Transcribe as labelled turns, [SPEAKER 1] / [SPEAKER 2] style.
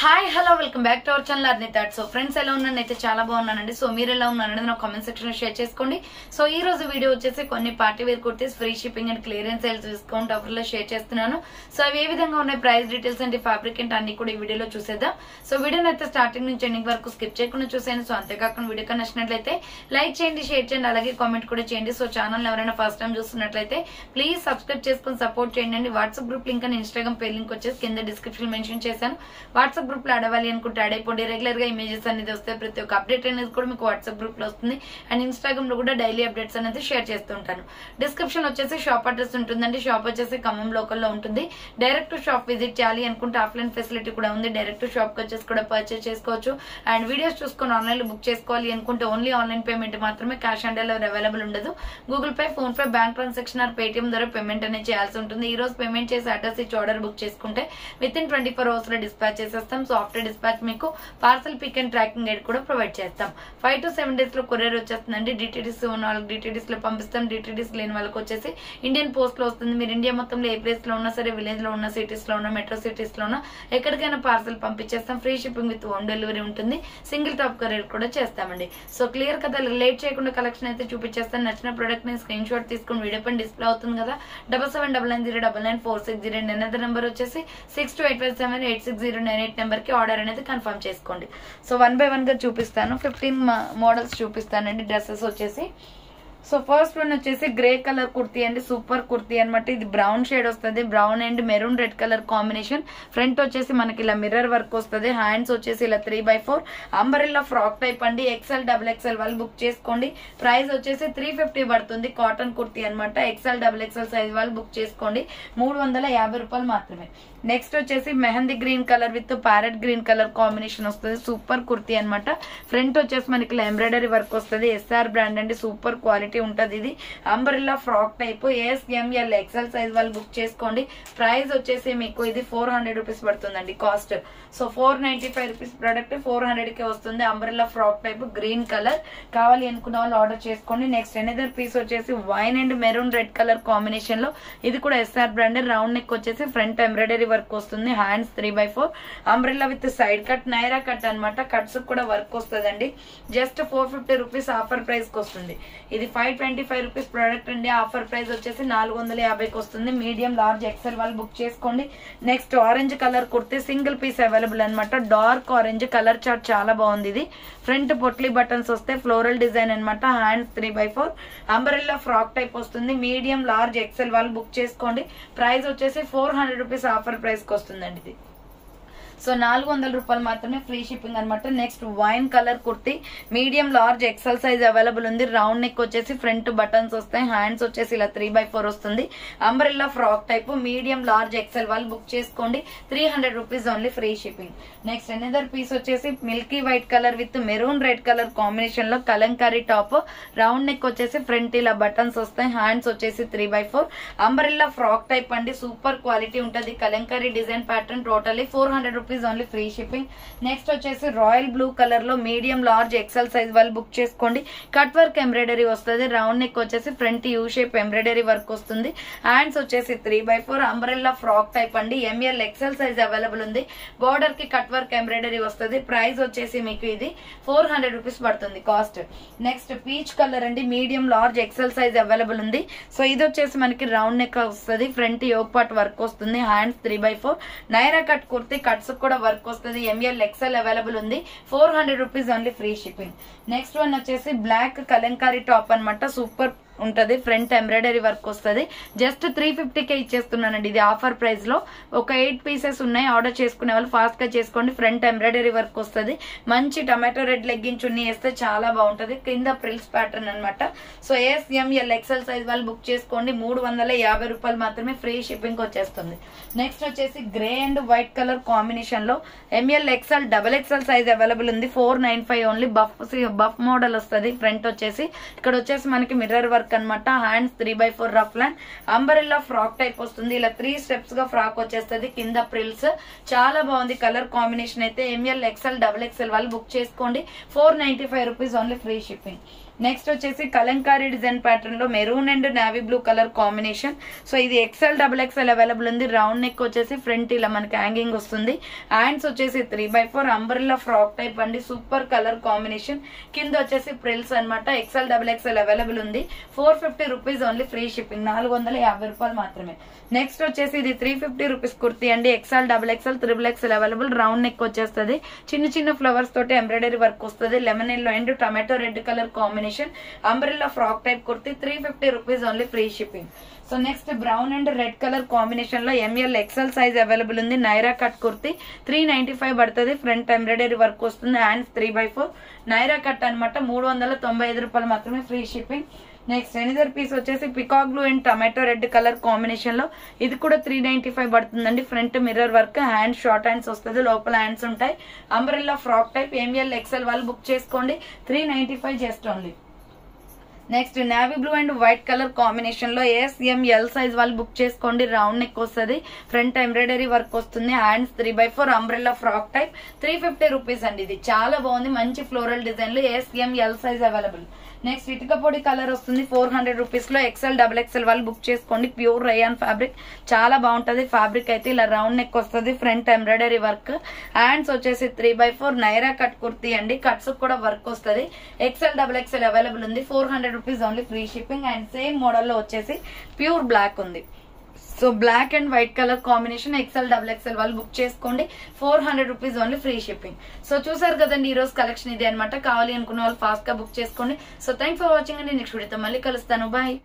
[SPEAKER 1] Hi hello welcome back to our channel అర్నితాట్. So friends ఎలా ఉన్నానైతే చాలా బాగున్నానండి. సో మీరు ఎలా ఉన్నారనేది నా కామెంట్ సెక్షన్ లో షేర్ చేసుకోండి. సో ఈ రోజు వీడియో వచ్చేసి కొన్ని party wear kurtis free shipping and clearance sales discount offer లో షేర్ చేస్తున్నాను. సో అవి ఏ విధంగా ఉన్నాయి, price details and fabric and అన్ని కూడా ఈ వీడియోలో చూసేద్దాం. సో వీడియోని అయితే స్టార్టింగ్ నుంచి ఎండింగ్ వరకు స్కిప్ చేయకుండా చూసాను. సో అంతేకాకుండా వీడియో నచ్చినట్లయితే లైక్ చేయండి, షేర్ చేయండి, అలాగే కామెంట్ కూడా చేయండి. సో ఛానల్ ఎవరైనా ఫస్ట్ టైం చూస్తున్నట్లయితే ప్లీజ్ సబ్స్క్రైబ్ చేసుకుని సపోర్ట్ చేయండి. WhatsApp group link and Instagram pay link వచ్చేసి కింద డిస్క్రిప్షన్ మెన్షన్ చేశాను. వాట్సాప్ గ్రూప్ లో అడవాలి అనుకుంటే యాడ్ అయిపోండి. రెగ్యులర్ గా ఇమేజెస్ అనేది వస్తే ప్రతి ఒక్క అప్డేట్ అనేది కూడా మీకు వాట్సాప్ గ్రూప్ లో వస్తుంది. అండ్ ఇన్స్టాగ్రామ్ లో కూడా డైలీ అప్డేట్స్ అనేది షేర్ చేస్తూ ఉంటాను. డిస్క్రిప్షన్ వచ్చేసి షాప్ అడ్రస్ ఉంటుందండి. షాప్ వచ్చేసి ఖమ్మం లోకల్ లో ఉంటుంది. డైరెక్ట్ షాప్ విజిట్ చేయాలి అనుకుంటే ఆఫ్లైన్ ఫెసిలిటీ కూడా ఉంది. డైరెక్ట్ షాప్ కి వచ్చేసి కూడా పర్చేస్ చేసుకోవచ్చు. అండ్ వీడియోస్ చూసుకొని ఆన్లైన్ లో బుక్ చేసుకోవాలి అనుకుంటే ఓన్లీ ఆన్లైన్ పేమెంట్ మాత్రమే, క్యాష్ ఆన్ డెలివరీ అవైలబుల్ ఉండదు. Google pay, phone pay, bank transaction or Paytm ద్వారా పేమెంట్ అనేది చేయాల్సి ఉంటుంది. ఈ రోజు పేమెంట్ చేసి అడ్రస్ ఇచ్చి ఆర్డర్ బుక్ చేసుకుంటే విత్ ఇన్ 24 hours లో డిస్పాచ్ చేసేస్తాం. సో ఆఫ్టర్ డిస్పాచ్ మీకు parcel pick and tracking guide కూడా ప్రొవైడ్ చేస్తాం. 5 to 7 days లో కొరియర్ వచ్చేస్తుందండి. డిటిడిస్ ఉన్న వాళ్ళకి డిటిడిస్ లో పంపిస్తాం. డిటిడిస్ లేని వాళ్ళకి వచ్చేసి ఇండియన్ పోస్ట్ లో వస్తుంది. మీరు ఇండియా మొత్తంలో ఏ ప్లేస్ లో ఉన్నా సరే, విలేజ్ లో ఉన్న, సిటీస్ లో ఉన్న, మెట్రో సిటీస్ లో ఉన్న ఎక్కడికైనా పార్సల్ పంపించేస్తాం. Free shipping with home delivery ఉంటుంది. సింగిల్ టాప్ కొరియర్ కూడా చేస్తామండి. సో క్లియర్ కదా, లేట్ చేయకుండా కలెక్షన్ అయితే చూపించేస్తాను. నచ్చిన ప్రొడక్ట్ ని స్క్రీన్ షాట్ తీసుకుని వీడియో పైన డిస్ప్లే అవుతుంది కదా, 7799099460 అనే నెంబర్ వచ్చేసి 6285786098 నెంబర్ కి ఆర్డర్ అనేది కన్ఫర్మ్ చేసుకోండి. సో 1 by 1 గా చూపిస్తాను. 15 మోడల్స్ చూపిస్తానండి. డ్రెస్సెస్ వచ్చేసి సో ఫస్ట్ వన్ వచ్చేసి గ్రే కలర్ కుర్తీ అండి. సూపర్ కుర్తీ అనమాట. ఇది బ్రౌన్ షేడ్ వస్తుంది. Brown and maroon red colour combination. Front వచ్చేసి మనకి ఇలా మిర్రర్ వర్క్ వస్తుంది. హ్యాండ్స్ వచ్చేసి ఇలా 3x4 అంబరెల్లా ఫ్రాక్ టైప్ అండి. XL, XXL వాళ్ళు బుక్ చేసుకోండి. ప్రైస్ వచ్చేసి 350 పడుతుంది. కాటన్ కుర్తీ అనమాట. XL, XXL సైజ్ వాళ్ళు బుక్ చేసుకోండి. 350 రూపాయలు మాత్రమే. నెక్స్ట్ వచ్చేసి mehndi green colour with parrot green colour combination వస్తుంది. సూపర్ కుర్తీ అనమాట. ఫ్రంట్ వచ్చేసి మనకి ఇలా ఎంబ్రాయిడరీ వర్క్ వస్తుంది. SR బ్రాండ్ అండి. సూపర్ క్వాలిటీ ఉంటది. ఇది umbrella frock type. SML, XL size వాళ్ళు బుక్ చేసుకోండి. ప్రైస్ వచ్చేసి మీకు ఇది 400 రూపీస్ పడుతుందండి కాస్ట్. సో 495 రూపీస్ ప్రొడక్ట్ 400 కి వస్తుంది. Umbrella frock type green colour. కావాలి అనుకున్న వాళ్ళు ఆర్డర్ చేసుకోండి. నెక్స్ట్ ఎనదర్ పీస్ వచ్చేసి wine and maroon red colour combination లో. ఇది కూడా SR బ్రాండ్. రౌండ్ నెక్ వచ్చేసి ఫ్రంట్ ఎంబ్రాయిడరీ వర్క్ వస్తుంది. Hands 3x4 umbrella with side cut, Naira cut అనమాట. కట్స్ కూడా వర్క్ వస్తుందండి. జస్ట్ 450 రూపీస్ ఆఫర్ ప్రైస్ కి వస్తుంది. ఇది 525 రూపీస్ ప్రోడక్ట్ అండి. ఆఫర్ ప్రైస్ వచ్చేసి 450కి వస్తుంది. మీడియం, లార్జ్, XL వాళ్ళు బుక్ చేసుకోండి. Next orange colour kurti single piece available అనమాట. డార్క్ ఆరెంజ్ కలర్ చార్ట్ చాలా బాగుంది. ఇది ఫ్రంట్ పొట్లీ బటన్స్ వస్తే ఫ్లోరల్ డిజైన్ అనమాట. Hands 3x4 umbrella frock type వస్తుంది. మీడియం, లార్జ్, XL వాళ్ళు బుక్ చేసుకోండి. ప్రైస్ వచ్చేసి 400 రూపీస్ ఆఫర్ ప్రైస్ కి వస్తుందండి. ఇది సో 400 రూపాయలు మాత్రమే, ఫ్రీ షిప్పింగ్ అనమాట. Next wine colour kurti medium, large, XL size available ఉంది. రౌండ్ నెక్ వచ్చేసి ఫ్రంట్ బటన్స్ వస్తాయి. హ్యాండ్స్ వచ్చేసి ఇలా 3x4 వస్తుంది. Umbrella frock type. Medium, large, XL వాళ్ళు బుక్ చేసుకోండి. 300 rupees only, free shipping. Next another piece వచ్చేసి milky white colour with maroon red colour combination లో కలంకారీ టాప్. రౌండ్ నెక్ వచ్చేసి ఫ్రంట్ ఇలా బటన్స్ వస్తాయి. హ్యాండ్స్ వచ్చేసి 3x4 అంబ్రెల్లా ఫ్రాక్ టైప్ అండి. Super quality ఉంటది. Kalamkari design pattern. Totally 400 rupees only, free shipping. Next వచ్చేసి royal blue colour లో medium, large, XL size వాళ్ళు బుక్ చేసుకోండి. కట్ వర్క్ ఎంబ్రాయిడరీ వస్తుంది. రౌండ్ నెక్ వచ్చేసి front U shape embroidery work వస్తుంది. Hands వచ్చేసి 3x4 అంబ్రెల్లా ఫ్రాక్ టైప్ అండి. ML, XL size available ఉంది. బోర్డర్ కి కట్ వర్క్ ఎంబ్రాయిడరీ వస్తుంది. ప్రైస్ వచ్చేసి మీకు ఇది 400 రూపీస్ పడుతుంది కాస్ట్. నెక్స్ట్ పీచ్ కలర్ అండి. Medium, large, XL size available ఉంది. సో ఇది వచ్చేసి మనకి రౌండ్ నెక్ వస్తుంది. ఫ్రంట్ యోక్ పార్ట్ వర్క్ వస్తుంది. Hands 3x4 Naira cut kurti. Cuts కూడా వర్క్ వస్తుంది. ML, XL అవైలబుల్ ఉంది. 400 rupees only, free shipping. Next one వచ్చేసి బ్లాక్ కలంకారీ టాప్ అనమాట. సూపర్ ఉంటది. ఫ్రంట్ ఎంబ్రాయిడరీ వర్క్ వస్తుంది. జస్ట్ 350కే ఇచ్చేస్తున్నానండి. ఇది ఆఫర్ ప్రైస్ లో. ఒక 8 పీసెస్ ఉన్నాయి. ఆర్డర్ చేసుకునే వాళ్ళు ఫాస్ట్ గా చేసుకోండి. ఫ్రంట్ ఎంబ్రాయిడరీ వర్క్ వస్తుంది. మంచి టమాటో రెడ్ లెగ్గిన్ చున్నీ వేస్తే చాలా బాగుంటది. కింద ప్రిల్స్ ప్యాటర్న్ అనమాట. సో SML, XL సైజ్ వాళ్ళు బుక్ చేసుకోండి. 350 రూపాయలు మాత్రమే, ఫ్రీ షిప్పింగ్ వచ్చేస్తుంది. నెక్స్ట్ వచ్చేసి grey and white colour combination లో ML, XL, XXL size available ఉంది. 495 ఓన్లీ. బఫ్ మోడల్ వస్తుంది. ఫ్రంట్ వచ్చేసి ఇక్కడ వచ్చేసి మనకి మిర్రర్ వర్క్ అనమాట. Hands 3x4 rough land umbrella frock type వస్తుంది. ఇలా 3 స్టెప్స్ గా ఫ్రాక్ వచ్చేస్తుంది. కింద ప్రిల్స్ చాలా బాగుంది. కలర్ కాంబినేషన్ అయితే ML, XL, XXL వాళ్ళు బుక్ చేసుకోండి. 495 rupees only, free shipping. Next వచ్చేసి కలంకారీ డిజైన్ ప్యాటర్న్ లో maroon and navy blue colour combination. So ఇది XL XXL అవైలబుల్ ఉంది. రౌండ్ నెక్ వచ్చేసి ఫ్రంట్ ఇలా మనకి హ్యాంగింగ్ వస్తుంది. హ్యాండ్స్ వచ్చేసి 3/4 అంబ్రెల్లా ఫ్రాక్ టైప్ అండి. Super colour combination. కింద వచ్చేసి ప్రిల్స్ అనమాట. XL XXL అవైలబుల్ ఉంది. 450 రూపీస్ ఓన్లీ, ఫ్రీ షిప్పింగ్, 450 రూపాయలు మాత్రమే. నెక్స్ట్ వచ్చేసి ఇది 350 రూపీస్ కుర్తీ అండి. XL XXL XXL available. Round neck వచ్చేస్తుంది. చిన్న చిన్న ఫ్లవర్స్ తోటి ఎంబ్రాయిడరీ వర్క్ వస్తుంది. Lemon yellow and tomato red colour combination. Umbrella frock type kurti, 350 rupees only, free shipping. So next brown and red colour combination లో ML XL size available ఉంది. Naira cut kurti 395 పడుతుంది. Front embroidery work వస్తుంది. Hands 3/4 Naira cut అనమాట. 395 రూపాయలు మాత్రమే, free shipping. Next another piece వచ్చేసి peacock blue and tomato red colour combination లో ఇది కూడా 395 పడుతుందండి. Front mirror work, hand short hands వస్తుంది, లోపల హ్యాండ్స్ ఉంటాయి. Umbrella frock type. ML XL వాళ్ళు బుక్ చేసుకోండి, 395 just only. Next navy blue and white colour combination లో SML సైజ్ వాళ్ళు బుక్ చేసుకోండి. రౌండ్ నెక్ వస్తుంది. ఫ్రంట్ ఎంబ్రాయిడరీ వర్క్ వస్తుంది. Hands 3/4 umbrella frock type, 350 rupees అండి. ఇది చాలా బాగుంది. మంచి ఫ్లోరల్ డిజైన్ లో SML సైజ్ అవైలబుల్. నెక్స్ట్ ఇటుక పొడి కలర్ వస్తుంది 400 రూపీస్ లో. XL XXL వాళ్ళు బుక్ చేసుకోండి. ప్యూర్ రయాన్ ఫ్యాబ్రిక్, చాలా బాగుంటది ఫ్యాబ్రిక్ అయితే. ఇలా రౌండ్ నెక్ వస్తుంది. Front embroidery work. హ్యాండ్స్ వచ్చేసి 3/4 నైరా కట్ కుర్తీ అండి. కట్స్ కూడా వర్క్ వస్తుంది. XL XXL అవైలబుల్ ఉంది. 400 rupees only, free shipping. And same model లో వచ్చేసి ప్యూర్ బ్లాక్ ఉంది. So black and white colour combination. XL XXL వాళ్ళు బుక్ చేసుకోండి. 400 rupees only, free shipping. So చూసారు కదండి ఈ రోజు కలెక్షన్ ఇది అనమాట. కావాలి అనుకున్న వాళ్ళు ఫాస్ట్ గా బుక్ చేసుకోండి. సో థ్యాంక్స్ ఫర్ వాచింగ్ అండి. నెక్స్ట్ వీడియోతో మళ్ళీ కలుస్తాను. బాయ్.